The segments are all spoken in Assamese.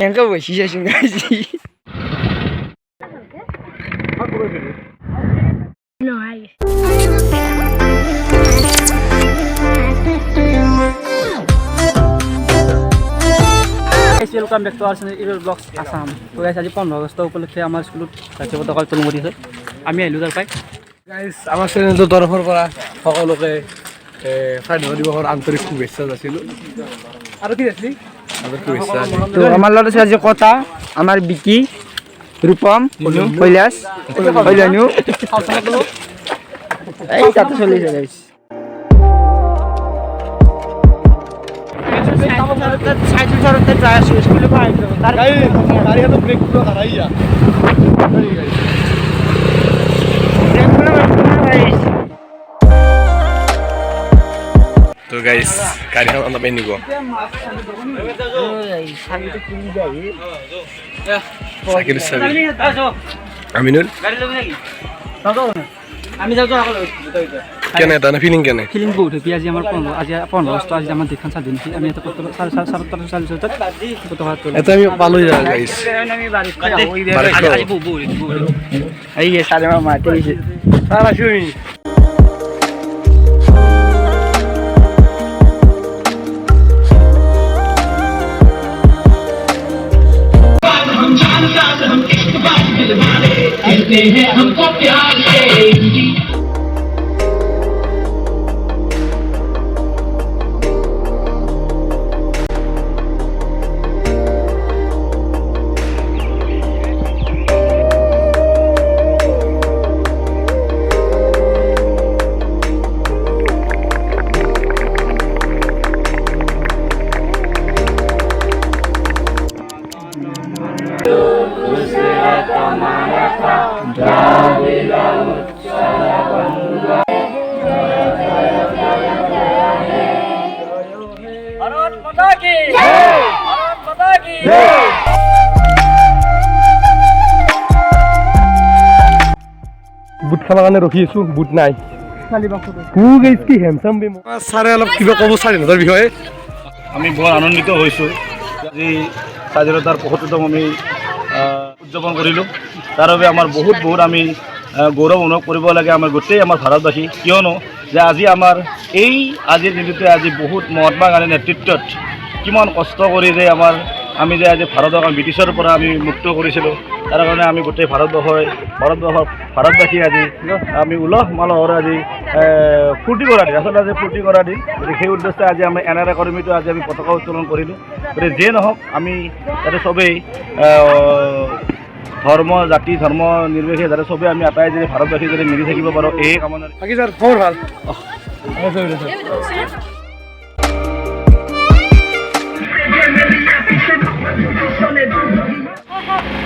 Enggak bos, sih sih nggak sih. No hay. Welcome back to our channel Evil Vlogs Assam. So guys, আজি 15 আগষ্ট উপলক্ষে আমাৰ স্কুলত জাতীয় পতাকা উত্তোলন কৰিছে। আমি আহিলো তাৰ পাই। গাইজ আমাৰ চেনেলটোৰ তৰফৰ পৰা সকলোকে স্বাধীনতা দিৱসৰ আন্তৰিক শুভেচ্ছা যাচিলোঁ। আৰু কি আছিল? তো আমার লগত আছে আজি কথা আমার বিকি রূপম কৈলাস কল্যাণু এই তাতে চলিছে গাইস সাইকেল চালাতে যায় স্কুলে পাই তার গাড়ি হাতে ব্রেক গুলো হারাইয়া তো গাইস গাড়িখন আমরা পেয়ে নিব সাইকেল চাবি আমিনুল আমি যাও তো কেনে এটা ফিলিং কেনে ফিলিং বহুত হ্যাপি আজি আমার 15 আগষ্ট আজি আমার দেখান স্বাধীন আমি এটা করতে 7:40 পতাকা এটা আমি পালই যা গাইস আমি বাড়ি আজি বহু এই যে সাড়ে মামা তেইছে সারা শুনি हमको प्यार से বুট খাবৰ কাৰণে ৰখি আছো বুট নাই কি হেমচাম বে ছাৰে অলপ কিবা ক'ব স্বাধীনতাৰ বিষয়ে আমি বৰ আনন্দিত হৈছোঁ আজি স্বাধীনতাৰ ৭৫তম আমি উদযাপন কৰিলোঁ তাৰ বাবে আমাৰ বহুত আমি গৌৰৱ অনুভৱ কৰিব লাগে আমাৰ গোটেই আমাৰ ভাৰতবাসী কিয়নো যে আজি আমাৰ এই আজিৰ দিনটোতে আজি বহুত মহাত্মা গান্ধীৰ নেতৃত্বত কিমান কষ্ট কৰি যে আমি যে আজি ভাৰতক ব্ৰিটিছৰ পৰা আমি মুক্ত কৰিছিলোঁ তাৰ কাৰণে আমি গোটেই ভাৰতবাসী আজি আমি উলহ মালহৰ আজি ফূৰ্তি কৰা দিন আচলতে আজি ফূৰ্তি কৰা দিন গতিকে সেই উদ্দেশ্যে আজি আমি এন আৰ আই কৰ্মীটো আজি আমি পতাকা উত্তোলন কৰিলোঁ গতিকে যিয়ে নহওক আমি যাতে চবেই ধৰ্ম জাতি ধৰ্ম নিৰ্বিশেষে যাতে চবেই আমি আটাই যদি ভাৰতবাসী যদি মিলি থাকিব পাৰোঁ এই কামনা বাকী ছাৰ খবৰ ভাল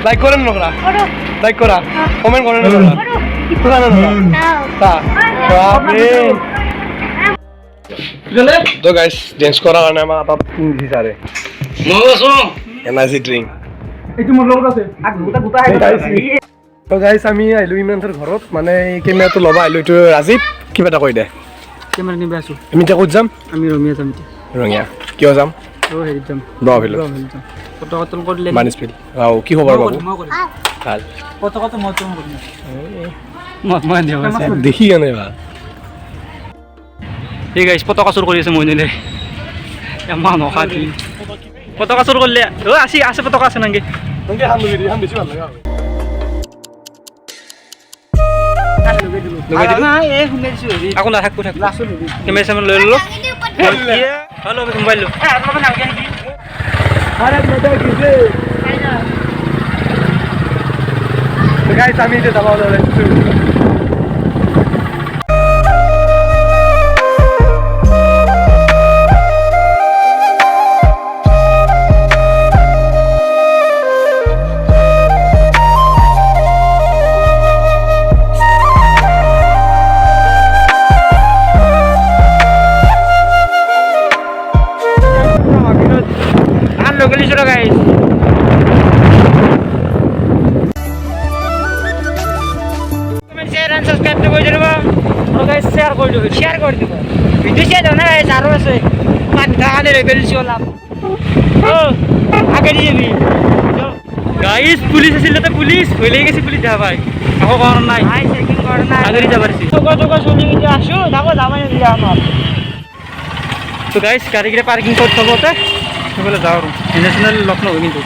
লাইক করেন নকরা লাইক করা কমেন্ট করেন তো গাইস ড্যান্স করার কারণে আমার আপাত দিছি সারে এনার্জি ড্রিঙ্ক এইটো মোৰ লগত আছে তো গাইস আমি আইলো ইমৰানৰ ঘৰত মানে কেমেৰাটো ল'বা আইলো এইটো ৰাজীৱ কিবা এটা কৈ দে কেমেৰা নিব আছো আমি এতিয়া ক'ত যাম আমি ৰমিয়া যাম ৰঙিয়া কিয় যাম হেৰিত যাম ব্ৰভিল পতাকা উত্তোলন কৰিলে মানিছফিল কি খবৰ বাবু ভাল পতাকাটো মই উত্তোলন কৰিম দেখি কেনে ভাল এই গাইছ পতাকা চুৰ কৰি আছে মই নিলে ইমান অশান্তি পতাকা চুৰ কৰিলে আছে পতাকা আছে নাকি আকৌ নাথাকো কেমেৰা চেমেৰা লৈ ল'লো মোবাইল লো গাইস আমি এতিয়া যাব ওলাইছো guys. Comment, share and subscribe to our channel. guys share Share video share dona guys aro ase. Panta ane rebel show la. আগে দিয়ে যাবি গাইস পুলিশ আছিল তাতে পুলিশ হইলে গেছে পুলিশ দেখা পাই আকৌ কোৱা নাই আগে যাব পাৰিছি তো গাইস গাড়ীকেইটা পাৰ্কিং কৰি থবতে সেইফালে যাওঁ আৰু নেশ্যনেল লক নহয় কিন্তু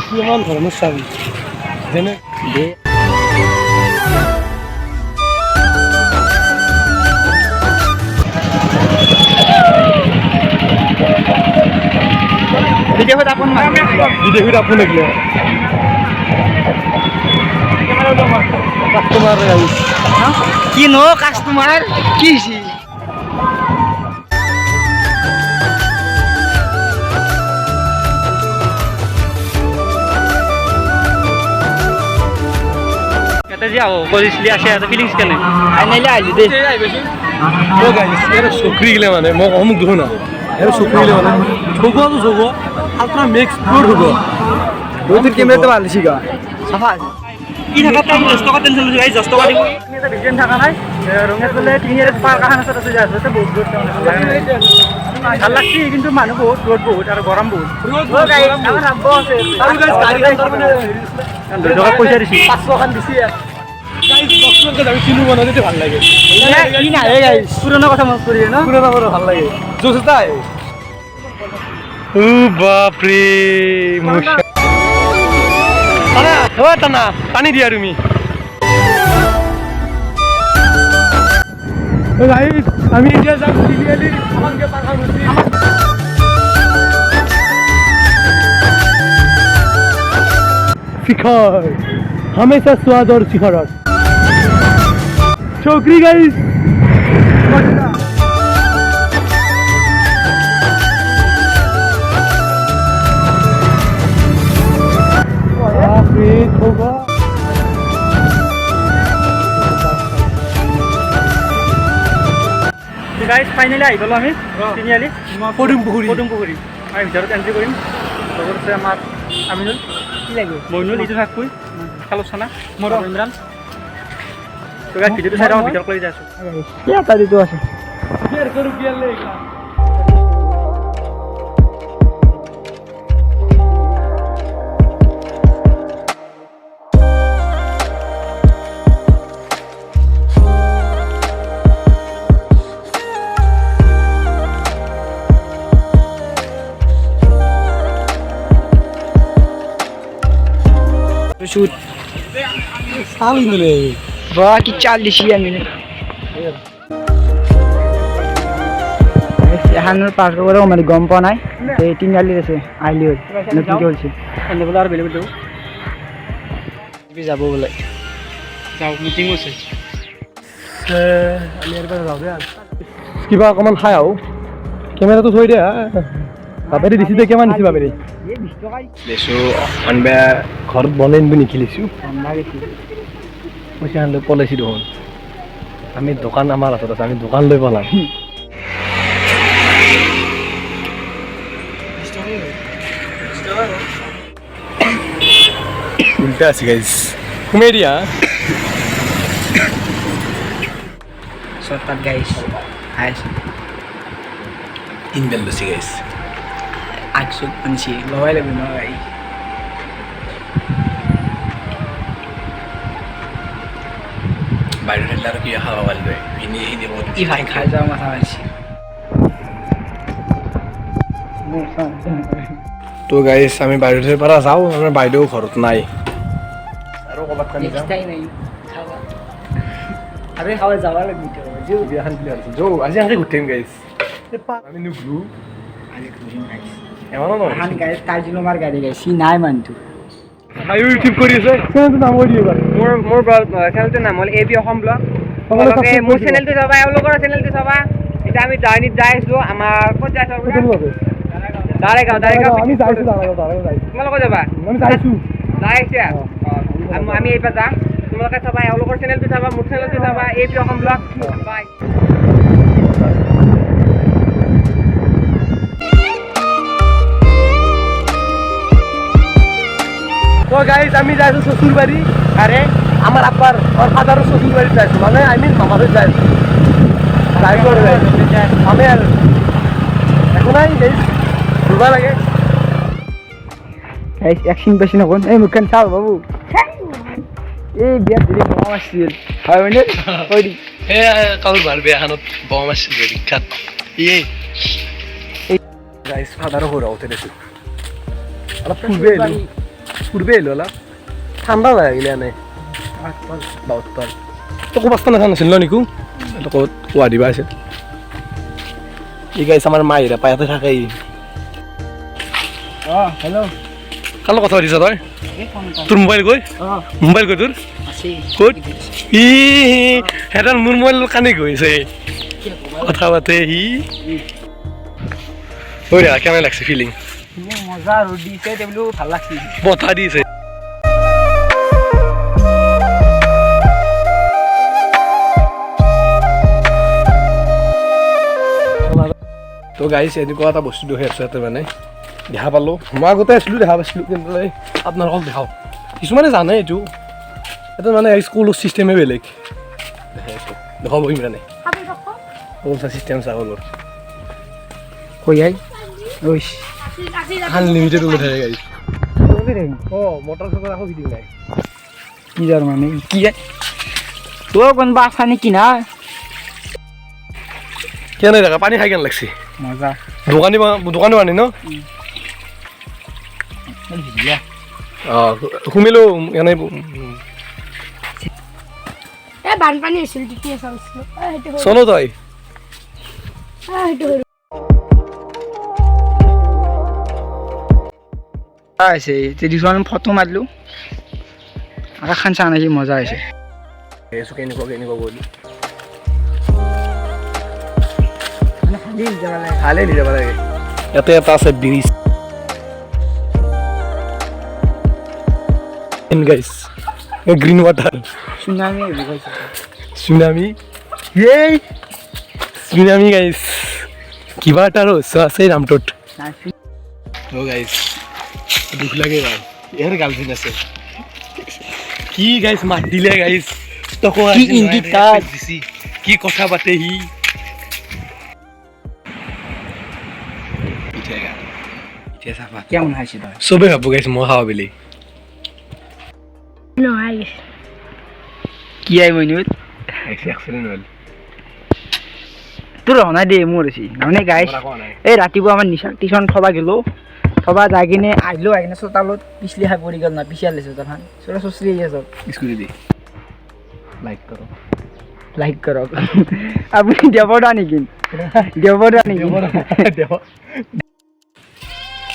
কিমান ধৰণৰ চাবি যেনে ভিডিঅ'ত আপোন ভিডিঅ'ত আপোন নেকি কাষ্টমাৰ কি ন কাষ্টমাৰ কি হৈছে এটা যে আও কৰিছিলি আছে এটা ফিলিংছ কেনে আইনাইলে আইলি দে ও গাইস এর চকরি গিলে মানে মোক অমুক দেখো না এর চকরি গিলে মানে ছোগো তো ছোগো আলট্রা ম্যাক্স প্রো ঢুকো তোর ক্যামেরা তো ভালো শিখা সাফা কি থাকা টাইম 10 টাকা টেনশন লই 10 টাকা দিব তুমি তো ভিজন থাকা নাই রঙে বলে 3 এর পার কাহানা সাথে আছে যাচ্ছে তো বহুত বহুত ভাল লাগছে কিন্তু মানুহ বহুত রোদ বহুত আর গরম বহুত ও গাইস আমার আব্বা আছে আর গাইস গাড়ি মানে 2 টাকা পয়সা দিছি 500 খান দিছি গাইস বক্সকে আমি চিনু বানা দিতে ভালো লাগে কি না রে গাইস পুরনো কথা মনে করি না পুরো বড় ভালো লাগে জোস তাই ও বাপ রে মুশা তানা ও তানা পানি দিয়া তুমি ও গাইস আমি এতিয়া যাম দিলিয়ালি আমাকে পাখা মুছি শিখর हमेशा स्वाद और शिखरत छोकरी गाइस গাইস ফাইনালি আই গলো আমি তিনিআলি পদুম পুখুৰী আমি ভিতৰত এন্ট্ৰি কৰিম লগত আছে আমাৰ আমিনুল কি লাগে মইনুল ইটো থাকবই খালোছনা মোৰ ইমৰান তো গাইস ভিডিওটো চাই ভিতৰত লৈ যাইছো ইয়া তাৰি তো আছে শেয়ার করু কি আলে shoot সাল দিলে বা কি 40 মিনিট এহানোর পাস করে মানে গম পাওয়া নাই এই তিনআলি আছে আইলি হল নতুন চলছে বলে আর বেলেগ দেব যাব বলে যাও মিটিং আছে আমি এর পাশে যাও দে কিবা অকমান খাই আও ক্যামেরাটো থৈ দে বাবেৰি দিছি দে কিমান দিছি বাবেৰি এই 20 টাকাই লেছো আনবা ঘৰত বনাইন বুলি কিলিছো ঠান্ডা গেছি পইচা আনলে পলাইছি দেখোন আমি দোকান আমাৰ আছে আমি দোকান লৈ পলাম উল্টা আছে গাইস কমেডিয়া শর্টকাট গাইস আইস ইনবেল লছি গাইস আকসুক আনছি লওয়াই লাগবে না ভাই বাইরে ঠান্ডা আর কি হাওয়া বলবে হিনি হিনি বহুত ই ভাই খাই যাওয়া মাথা আছে তো গাইস আমি বাইরের পারা যাও আমার বাইরেও ঘরত নাই আর কবাত কানি যাও নেক্সট নাই খাওয়া আরে খাওয়া যাওয়া লাগবে তো জো বিয়াখান প্লেয়ার আছে জো আজি আনকে ঘুরতেম গাইস আমি নুগ্লু আরে ঘুরিম গাইস এমন না হান গাইস তাজিনো মার গাড়ি গাইস সি নাই মানতু আই ইউটিউব কৰি আছে কেনেটো নাম কৰি এবাৰ মোৰ চেনেলটোৰ নাম হ'ল এবি অসম ব্লগ তোমালোকে মোৰ চেনেলটো চাবা এওঁলোকৰ চেনেলটো চাবা এতিয়া আমি জাৰ্ণিত যাই আছোঁ আমাৰ ক'ত যাই আছোঁ দাৰেগাঁও আমি যাইছো দাঁড়াও তোমালোকে যাবা আমি যাইছো যাই আহিছা আমি এইবাৰ যাম তোমালোকে চাবা এওঁলোকৰ চেনেলটো চাবা মোৰ চেনেলটো চাবা এবি অসম ব্লগ বাই তো গাইজ আমি যাই আছো শ্বশুরবাড়ি আরে আমার আব্বার ওর ফাদারও শ্বশুরবাড়ি যাইছো মানে আই মিন মামাদের যাই যাই করে আমি আর এখন আই গাইজ ঘুরবা লাগে অ্যাকশন বেশি নকন এই মুখখান চাও বাবু এই বিয়াত দিলে বোমা মারছিল হয় মানে ওই হে কাউর বার বিয়াখানত বোমা মারছিল বিখ্যাত এই গাইজ ফাদারও ঘোরা উঠে দেখো অলপ পূর্বে এলো অলপ ঠাণ্ডা লাগে গেলে এনে বাউত্তর তো ক'ৰবাত নাথা নাছিল ন নিকু এইটো ক'ত কোৱা দিবা আছে ই গাইছ আমাৰ মাইৰা পায়াতে থাকে ই হেল্ল' কাৰ লগত কথা পাতিছ তই তোৰ মোবাইল গৈ তোৰ ক'ত ই হেঁতৰ মোৰ মোবাইল কানি গৈছে কথা পাতে সি ঐ ৰা কেনে লাগছে ফিলিং মজা ৰ'দ দিছে বোলো ভাল লাগছিল বঠা দিছে তো গাইছ এনেকুৱা এটা বস্তু দেখি আছোঁ ইয়াতে মানে দেখা পালোঁ মই আগতে আছিলোঁ দেখা পাইছিলোঁ কিন্তু আপোনালোকক দেখাওঁ কিছুমানে জানে এইটো এইটো মানে স্কুলৰ চিষ্টেমে বেলেগ দেখাব ইমানে পইচা চিষ্টেম চাউলৰ কৈ আই ঐ আনলিমিটেড ওলাই থাকে গাড়ী অঁ মটৰ চটৰ আকৌ ফিটিং নাই কি যাৰ মানে কি তোৰ কোনোবা আছা নেকি না কেনে দেখা পানী খাই কেনে লাগছে মজা দোকানী পানী ন অঁ শুমিলোঁ এনে বানপানী হৈছিল তেতিয়া চাইছিলো চলো তই আছে দুজন ফটো মাৰিলোঁ আকাশখন চা নাকি মজা হৈছে কেনেকুৱা কৰিলোঁ ভালে দি যাব লাগে ইয়াতে এটা আছে ব্ৰিজ গাইছ গ্ৰীণ ৱাটাৰ চুনামি গাইছ কিবা এটা ৰহস্য আছে নামটোত গাইছ দুখ লাগে ভাই ইয়াৰ গাৰ্লফ্ৰেণ্ড আছে কি গাইছ মাত দিলে গাইছ তক কি কথা পাতে সি কেমন খাইছে তই চবে ভাবো গাইছ মই খাওঁ বুলি কি আই মইনুত এক্সিডেণ্ট হ'ল তোৰ ৰহনা দে মোৰ হৈছে তাৰমানে গাইছ এই ৰাতিপুৱা আমাৰ নিশাক টিউশ্যন থবা গ'লোঁ থবা যাই কিনে আহিলোঁ আহি কিনে চোতালত পিছলি খাই পৰি গ'ল না পিছিয়াই লৈছোঁ তাৰখন চোৰা চচৰি আহি আছ স্কুটি দি লাইক কৰক আপুনি দেৱদা নেকি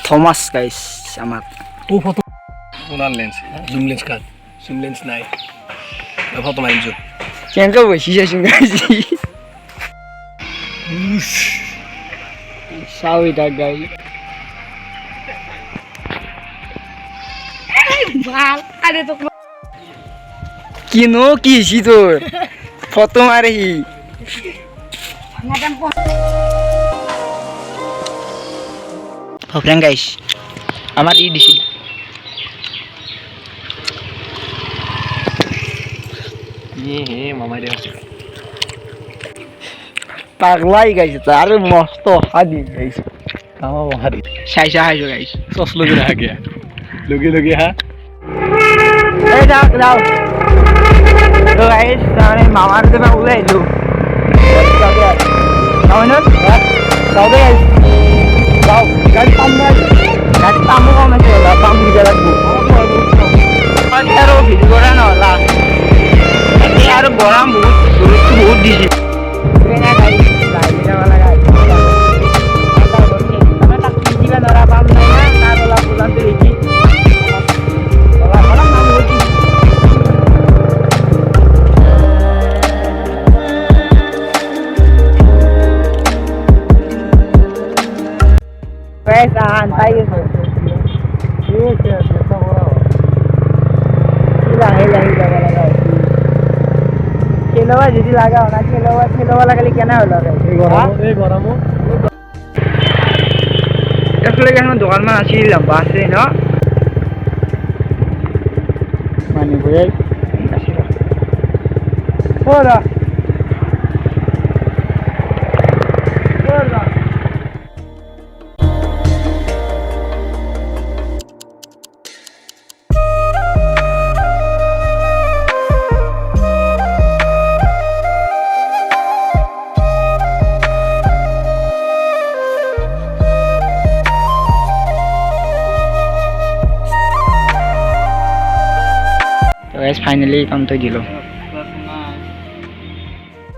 থমাছ গাইছ আমাৰ ফটো কোনাৰ লেন্স জুম লেন্স কাট জুম লেন্স নাই ফটো মাৰিছোঁ কেনেকৈ বহিছেচোন গাইছ চাওঁ এতিয়া গাই কিনো কি হৈছি তোৰ ফটো মাৰে সি ফ্ৰেণ্ড গাইছ আমাৰ ই দিছিল মামাই দে পাগলাই গাইছে আৰু মস্ত হাদি গাইছে চাইছা খাইছো গাইছ চচ লগে ৰাখা গিয়া লগে হা এই যাওক তো গাইছ তাৰমানে মামাৰ পৰা ওলাই আহিলোঁ যাওঁতে গাইছ যাওঁ গাড়ী পাম নাই গাড়ী পামো কম আছে হ'লা পাম দিব লাগিব আৰু ভিডিঅ' কৰা নহ'লা আৰু গৰম বহুত দিছে santai gitu. Kilowa jadi laga na kilowa lagi kena holo গৰমো এফালে কেন দোকান মান আছিল লম্বা আছে ন ফাইনেলি কাম তৈ দিলোঁ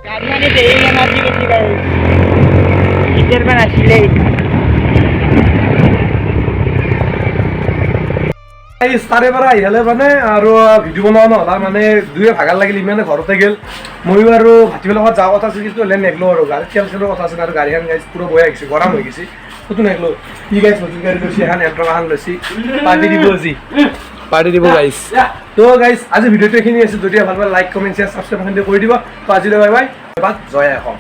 গাড়ী মানে দেৰি এনাৰ্জি বেছি গাড়ী এতিয়াৰ পৰা নাছিলেই তাৰে পৰা আহিলে মানে আৰু ভিডিঅ' বনোৱা নহ'লা মানে দুয়ে ভাগাৰ লাগিল ইমানে ঘৰতে গ'ল ময়ো আৰু ভাটিবেলাত যোৱা কথা আছিল কিন্তু হ'লে নেগলো আৰু গাড়ীত তেল চেলৰ কথা আছিল আৰু গাড়ীখন গাইছ পুৰা বৈ আহিছে গৰম হৈ গৈছে ক'তো নেগলো কি গাইছ নতুন গাড়ী লৈছে এখন এণ্ট্ৰক এখন লৈছে পাৰ্টি দিব আজি পাৰ্টি দিব গাইছ তো গাইছ আজি ভিডিঅ'টো এইখিনি আছে যদি ভাল পালে লাইক কমেণ্ট শ্বেয়াৰ ছাবস্ক্ৰাইব কৰি দিব তো আজিলৈ বাই বাই জয় অসম